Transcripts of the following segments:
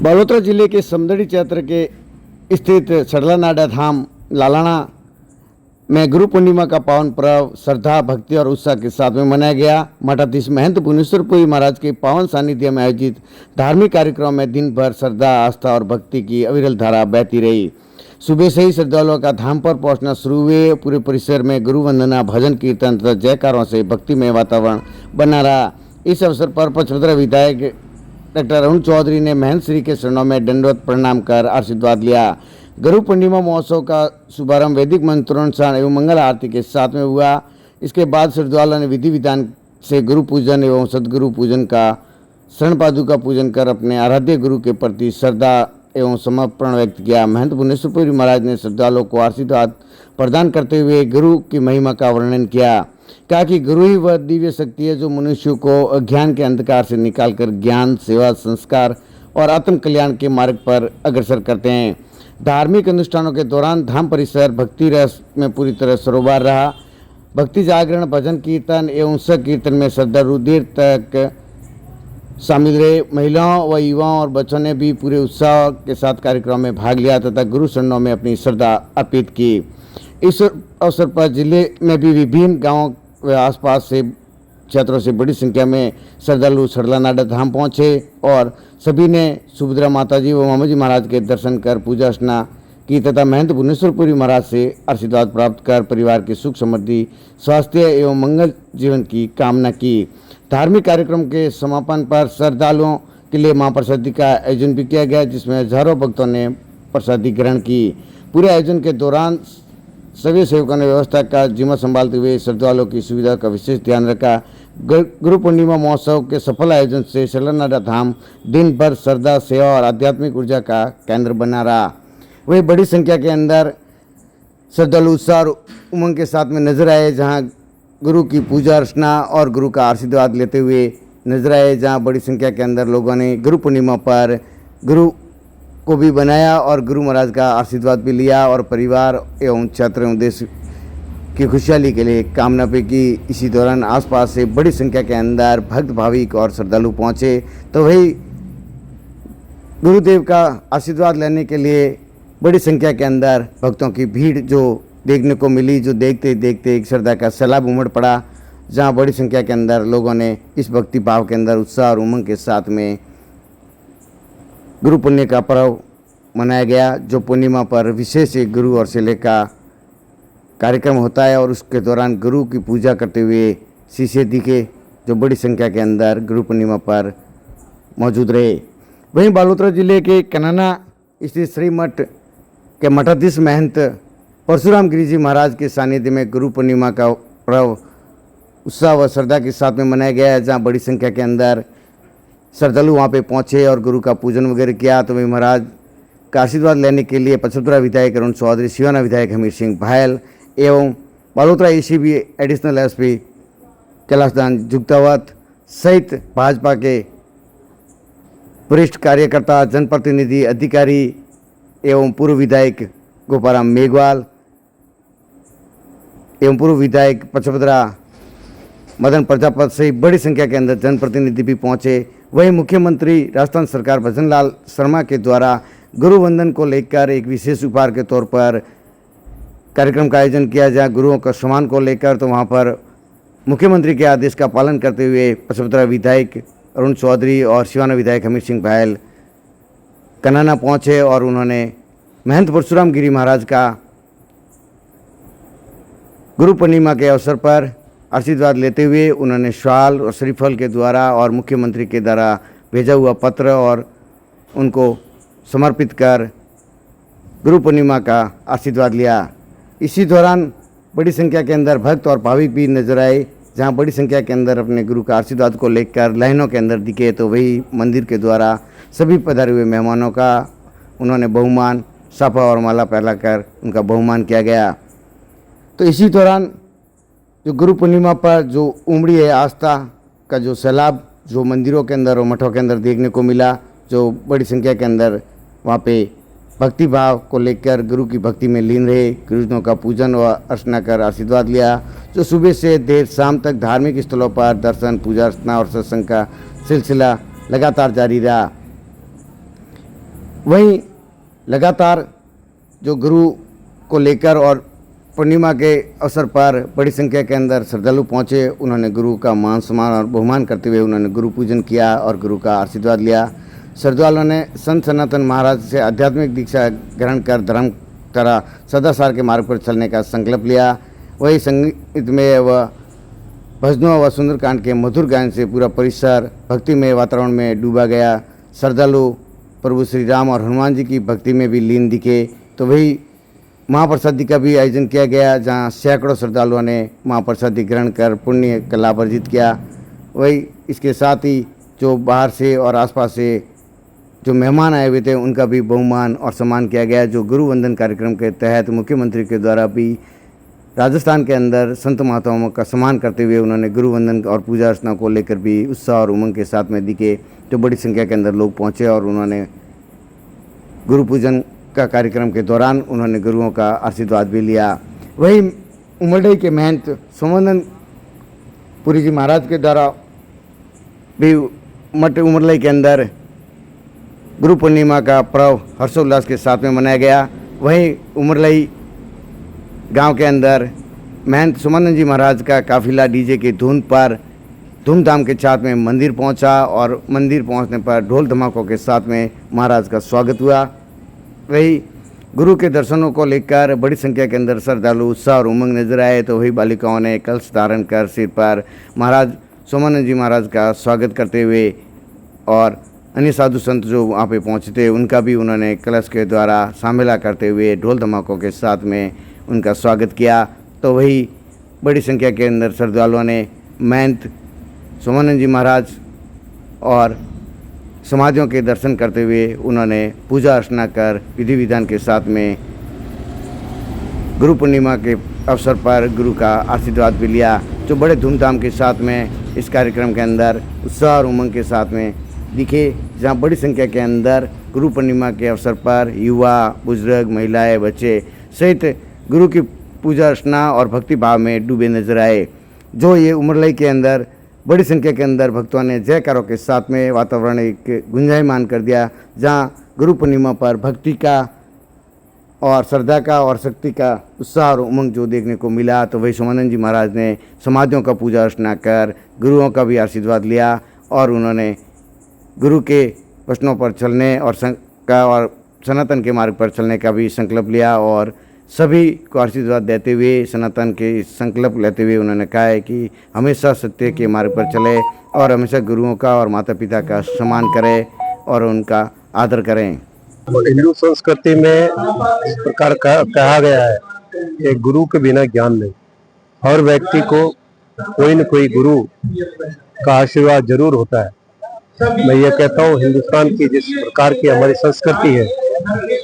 बालोतरा जिले के समदड़ी क्षेत्र के स्थित सड़लानाडा धाम लालाना में गुरु पूर्णिमा का पावन पर्व श्रद्धा, भक्ति और उत्साह के साथ में मनाया गया। मठाधीश महंत भुवनेश्वरपुरी महाराज के पावन सानिध्य में आयोजित धार्मिक कार्यक्रम में दिन भर श्रद्धा, आस्था और भक्ति की अविरल धारा बहती रही। सुबह से ही श्रद्धालुओं का धाम पर पहुंचना शुरू हुए। पूरे परिसर में गुरु वंदना, भजन कीर्तन तथा जयकारों से भक्तिमय वातावरण बना रहा। इस अवसर पर पचमढ़ी विधायक डॉक्टर अरुण चौधरी ने महंत श्री के चरणों में दंडवत प्रणाम कर आशीर्वाद लिया। गुरु पूर्णिमा महोत्सव का शुभारंभ वैदिक मंत्रोच्चारण एवं मंगल आरती के साथ में हुआ। इसके बाद श्रद्धालुओं ने विधि विधान से गुरु पूजन एवं सदगुरु पूजन का शरण पादुका पूजन कर अपने आराध्य गुरु के प्रति श्रद्धा एवं समर्पण व्यक्त किया। महंत भुवनेश्वरपुरी महाराज ने श्रद्धालुओं को आशीर्वाद प्रदान करते हुए गुरु की महिमा का वर्णन किया। कहा कि गुरु ही वह दिव्य शक्ति है जो मनुष्य को अज्ञान के अंधकार से निकालकर ज्ञान, सेवा, संस्कार और आत्म कल्याण के मार्ग पर अग्रसर करते हैं। धार्मिक अनुष्ठानों के दौरान धाम परिसर भक्ति रस में पूरी तरह सरोबार रहा। भक्ति जागरण, भजन कीर्तन एवं संकीर्तन में श्रद्धालु देर तक शामिल रहे। महिलाओं व युवाओं और बच्चों ने भी पूरे उत्साह के साथ कार्यक्रम में भाग लिया तथा गुरु चरणों में अपनी श्रद्धा अर्पित की। इस अवसर पर जिले में भी विभिन्न गांवों व आसपास से क्षेत्रों से बड़ी संख्या में श्रद्धालु सड़लानाडा धाम पहुंचे और सभी ने सुभद्रा माता जी व मामा जी महाराज के दर्शन कर पूजा अर्चना की तथा महंत भुवनेश्वरपुरी महाराज से आशीर्वाद प्राप्त कर परिवार की सुख समृद्धि, स्वास्थ्य एवं मंगल जीवन की कामना की। धार्मिक कार्यक्रम के समापन पर श्रद्धालुओं के लिए महाप्रसादी का आयोजन भी किया गया, जिसमें हजारों भक्तों ने प्रसादी ग्रहण की। पूरे आयोजन के दौरान सभी सेवकों ने व्यवस्था का जिम्मा संभालते हुए श्रद्धालुओं की सुविधा का विशेष ध्यान रखा। गुरु पूर्णिमा महोत्सव के सफल आयोजन से सड़लानाडा धाम दिन भर श्रद्धा, सेवा और आध्यात्मिक ऊर्जा का केंद्र बना रहा। वही बड़ी संख्या के अंदर श्रद्धालु उत्साह और उमंग के साथ में नजर आए, जहां गुरु की पूजा अर्चना और गुरु का आशीर्वाद लेते हुए नजर आए। जहां बड़ी संख्या के अंदर लोगों ने गुरु पूर्णिमा पर गुरु को भी बनाया और गुरु महाराज का आशीर्वाद भी लिया और परिवार एवं छात्र एवं देश की खुशहाली के लिए कामना पे की। इसी दौरान आसपास से बड़ी संख्या के अंदर भक्त, भाविक और श्रद्धालु पहुंचे। तो वही गुरुदेव का आशीर्वाद लेने के लिए बड़ी संख्या के अंदर भक्तों की भीड़ जो देखने को मिली, जो देखते देखते एक श्रद्धा का सैलाब उमड़ पड़ा, जहां बड़ी संख्या के अंदर लोगों ने इस भक्ति भाव के अंदर उत्साह और उमंग के साथ में गुरु पुण्य का पर्व मनाया गया। जो पूर्णिमा पर विशेष एक गुरु और चेले का कार्यक्रम होता है और उसके दौरान गुरु की पूजा करते हुए शिष्य दिखे, जो बड़ी संख्या के अंदर गुरु पूर्णिमा पर मौजूद रहे। वहीं बालोतरा जिले के कनाना स्थित श्री मठ के मठाधीश महंत परशुराम गिरी जी महाराज के सानिध्य में गुरु पूर्णिमा का पर्व उत्साह व श्रद्धा के साथ में मनाया गया है, जहाँ बड़ी संख्या के अंदर श्रद्धालु वहाँ पे पहुँचे और गुरु का पूजन वगैरह किया। तो वही महाराज का आशीर्वाद लेने के लिए पचमढ़ी विधायक अरुण चौधरी, सिवाना विधायक हमीर सिंह भायल एवं Balotra ACB additional SP Kailashdan Jugtawat सहित भाजपा के वरिष्ठ कार्यकर्ता, जनप्रतिनिधि, अधिकारी एवं पूर्व विधायक गोपाराम मेघवाल एवं पूर्व विधायक पचमढ़ी मदन प्रजापत सहित बड़ी संख्या के अंदर जनप्रतिनिधि भी पहुंचे। वहीं मुख्यमंत्री राजस्थान सरकार भजनलाल शर्मा के द्वारा गुरु वंदन को लेकर एक विशेष उपहार के तौर पर कार्यक्रम का आयोजन किया, जहां गुरुओं का सम्मान को लेकर तो वहां पर मुख्यमंत्री के आदेश का पालन करते हुए पचमढ़ी विधायक अरुण चौधरी और सिवाना विधायक हमीर सिंह भायल कनाना पहुंचे और उन्होंने महंत परशुराम गिरी महाराज का गुरु पूर्णिमा के अवसर पर आशीर्वाद लेते हुए उन्होंने शाल और श्रीफल के द्वारा और मुख्यमंत्री के द्वारा भेजा हुआ पत्र और उनको समर्पित कर गुरु पूर्णिमा का आशीर्वाद लिया। इसी दौरान बड़ी संख्या के अंदर भक्त और भाविक भी नजर आए, जहां बड़ी संख्या के अंदर अपने गुरु का आशीर्वाद को लेकर लाइनों के अंदर दिखे। तो वही मंदिर के द्वारा सभी पधारे हुए मेहमानों का उन्होंने बहुमान साफा और माला पहनाकर उनका बहुमान किया गया। तो इसी दौरान जो गुरु पूर्णिमा पर जो उमड़ी है आस्था का जो सैलाब जो मंदिरों के अंदर और मठों के अंदर देखने को मिला, जो बड़ी संख्या के अंदर वहाँ पे भक्ति भाव को लेकर गुरु की भक्ति में लीन रहे, गुरुजनों का पूजन व अर्चना कर आशीर्वाद लिया। जो सुबह से देर शाम तक धार्मिक स्थलों पर दर्शन, पूजा अर्चना और सत्संग का सिलसिला लगातार जारी रहा। वहीं लगातार जो गुरु को लेकर और पूर्णिमा के अवसर पर बड़ी संख्या के अंदर श्रद्धालु पहुंचे। उन्होंने गुरु का मान सम्मान और बहुमान करते हुए उन्होंने गुरु पूजन किया और गुरु का आशीर्वाद लिया। श्रद्धालुओं ने संत सनातन महाराज से आध्यात्मिक दीक्षा ग्रहण कर धर्म तरह सदाचार के मार्ग पर चलने का संकल्प लिया। वही संगीत में व भजनों व सुंदरकांड के मधुर गायन से पूरा परिसर भक्तिमय वातावरण में डूबा गया। श्रद्धालु प्रभु श्री राम और हनुमान जी की भक्ति में भी लीन दिखे। तो वही महाप्रसादी का भी आयोजन किया गया, जहां सैकड़ों श्रद्धालुओं ने महाप्रसादी ग्रहण कर पुण्य का लाभ अर्जित किया। वही इसके साथ ही जो बाहर से और आसपास से जो मेहमान आए हुए थे उनका भी बहुमान और सम्मान किया गया। जो गुरु वंदन कार्यक्रम के तहत मुख्यमंत्री के द्वारा भी राजस्थान के अंदर संत महात्माओं का सम्मान करते हुए उन्होंने गुरु वंदन और पूजा अर्चना को लेकर भी उत्साह और उमंग के साथ में दिखे। तो बड़ी संख्या के अंदर लोग पहुँचे और उन्होंने गुरु पूजन का कार्यक्रम के दौरान उन्होंने गुरुओं का आशीर्वाद भी लिया। वहीं उमरडई के महंत सोमनंद पुरी जी महाराज के द्वारा भी मठ उमरलई के अंदर गुरु पूर्णिमा का पर्व हर्षोल्लास के साथ में मनाया गया। वहीं उमरलई गांव के अंदर महंत सोमानंद जी महाराज का काफिला डीजे की धुन पर धूमधाम के साथ में मंदिर पहुंचा और मंदिर पहुंचने पर ढोल धमाकों के साथ में महाराज का स्वागत हुआ। वही गुरु के दर्शनों को लेकर बड़ी संख्या के अंदर श्रद्धालु उत्साह और उमंग नजर आए। तो वही बालिकाओं ने कलश धारण कर सिर पर महाराज सोमानंद जी महाराज का स्वागत करते हुए और अन्य साधु संत जो वहाँ पे पहुँचे थे उनका भी उन्होंने कलश के द्वारा शामिला करते हुए ढोल धमाकों के साथ में उनका स्वागत किया। तो वही बड़ी संख्या के अंदर श्रद्धालुओं ने महंत सोमानंद जी महाराज और समाधियों के दर्शन करते हुए उन्होंने पूजा अर्चना कर विधि विधान के साथ में गुरु पूर्णिमा के अवसर पर गुरु का आशीर्वाद भी लिया। जो बड़े धूमधाम के साथ में इस कार्यक्रम के अंदर उत्साह और उमंग के साथ में दिखे, जहां बड़ी संख्या के अंदर गुरु पूर्णिमा के अवसर पर युवा, बुजुर्ग, महिलाएं, बच्चे सहित गुरु की पूजा अर्चना और भक्ति भाव में डूबे नजर आए। जो ये उमरलई के अंदर बड़ी संख्या के अंदर भक्तों ने जयकारों के साथ में वातावरण एक गुंजायमान कर दिया, जहां गुरु पूर्णिमा पर भक्ति का और श्रद्धा का और शक्ति का उत्साह और उमंग जो देखने को मिला। तो वही सोमानंद जी महाराज ने समाधियों का पूजा अर्चना कर गुरुओं का भी आशीर्वाद लिया और उन्होंने गुरु के वचनों पर चलने और सनातन के मार्ग पर चलने का भी संकल्प लिया और सभी को आशीर्वाद देते हुए सनातन के संकल्प लेते हुए उन्होंने कहा है कि हमेशा सत्य के मार्ग पर चले और हमेशा गुरुओं का और माता पिता का सम्मान करें और उनका आदर करें। हिंदू संस्कृति में इस प्रकार कहा गया है कि गुरु के बिना ज्ञान नहीं। हर व्यक्ति को कोई न कोई गुरु का आशीर्वाद जरूर होता है। मैं ये कहता हूँ, हिंदुस्तान की जिस प्रकार की हमारी संस्कृति है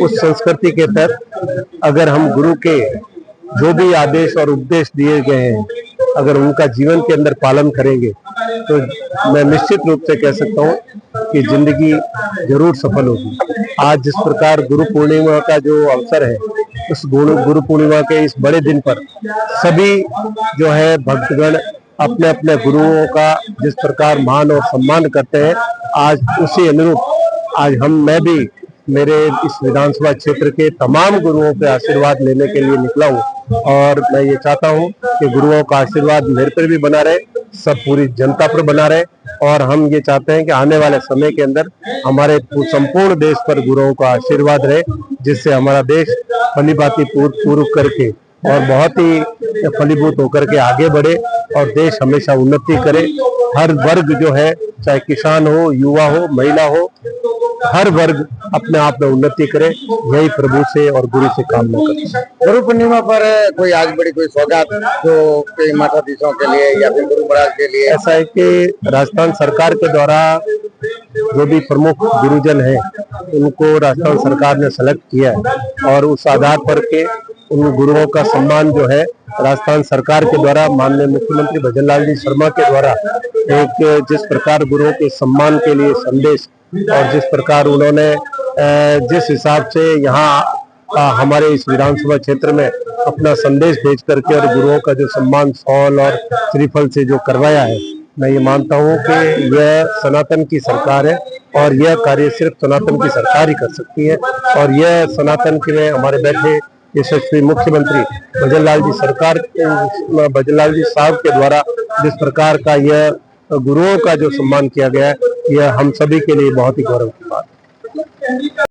उस संस्कृति के तहत अगर हम गुरु के जो भी आदेश और उपदेश दिए गए हैं अगर उनका जीवन के अंदर पालन करेंगे तो मैं निश्चित रूप से कह सकता हूँ कि जिंदगी जरूर सफल होगी। आज जिस प्रकार गुरु पूर्णिमा का जो अवसर है उस गुरु पूर्णिमा के इस बड़े दिन पर सभी जो है भक्तगण अपने अपने गुरुओं का जिस प्रकार मान और सम्मान करते हैं, आज उसी अनुरूप आज मैं भी मेरे इस विधानसभा क्षेत्र के तमाम गुरुओं के आशीर्वाद लेने के लिए निकला हूँ और मैं ये चाहता हूँ कि गुरुओं का आशीर्वाद मेरे पर भी बना रहे, सब पूरी जनता पर बना रहे और हम ये चाहते हैं कि आने वाले समय के अंदर हमारे संपूर्ण देश पर गुरुओं का आशीर्वाद रहे, जिससे हमारा देश फलीभांति पूर्व करके और बहुत ही फलीभूत होकर के आगे बढ़े और देश हमेशा उन्नति करे। हर वर्ग जो है, चाहे किसान हो, युवा हो, महिला हो, हर वर्ग अपने आप में उन्नति करे, यही प्रभु से और गुरु से कामना करते हैं। गुरु पूर्णिमा पर कोई आज बड़ी कोई सौगात जो कई मठाधीशों के लिए या फिर गुरु महाराज के लिए? ऐसा है कि राजस्थान सरकार के द्वारा जो भी प्रमुख गुरुजन हैं उनको राजस्थान सरकार ने सेलेक्ट किया है और उस आधार पर के उन गुरुओं का सम्मान जो है राजस्थान सरकार के द्वारा माननीय मुख्यमंत्री भजनलाल जी शर्मा के द्वारा एक जिस प्रकार गुरुओं के सम्मान के लिए संदेश और जिस प्रकार उन्होंने जिस हिसाब से यहाँ हमारे इस विधानसभा क्षेत्र में अपना संदेश भेज करके और गुरुओं का जो सम्मान शॉल और श्रीफल से जो करवाया है मैं ये मानता हूँ कि यह सनातन की सरकार है और यह कार्य सिर्फ सनातन की सरकार ही कर सकती है। और यह सनातन के में हमारे बैठे यशस्वी मुख्यमंत्री भजनलाल जी भजनलाल जी साहब के द्वारा जिस प्रकार का यह गुरुओं का जो सम्मान किया गया है, यह हम सभी के लिए बहुत ही गौरव की बात है।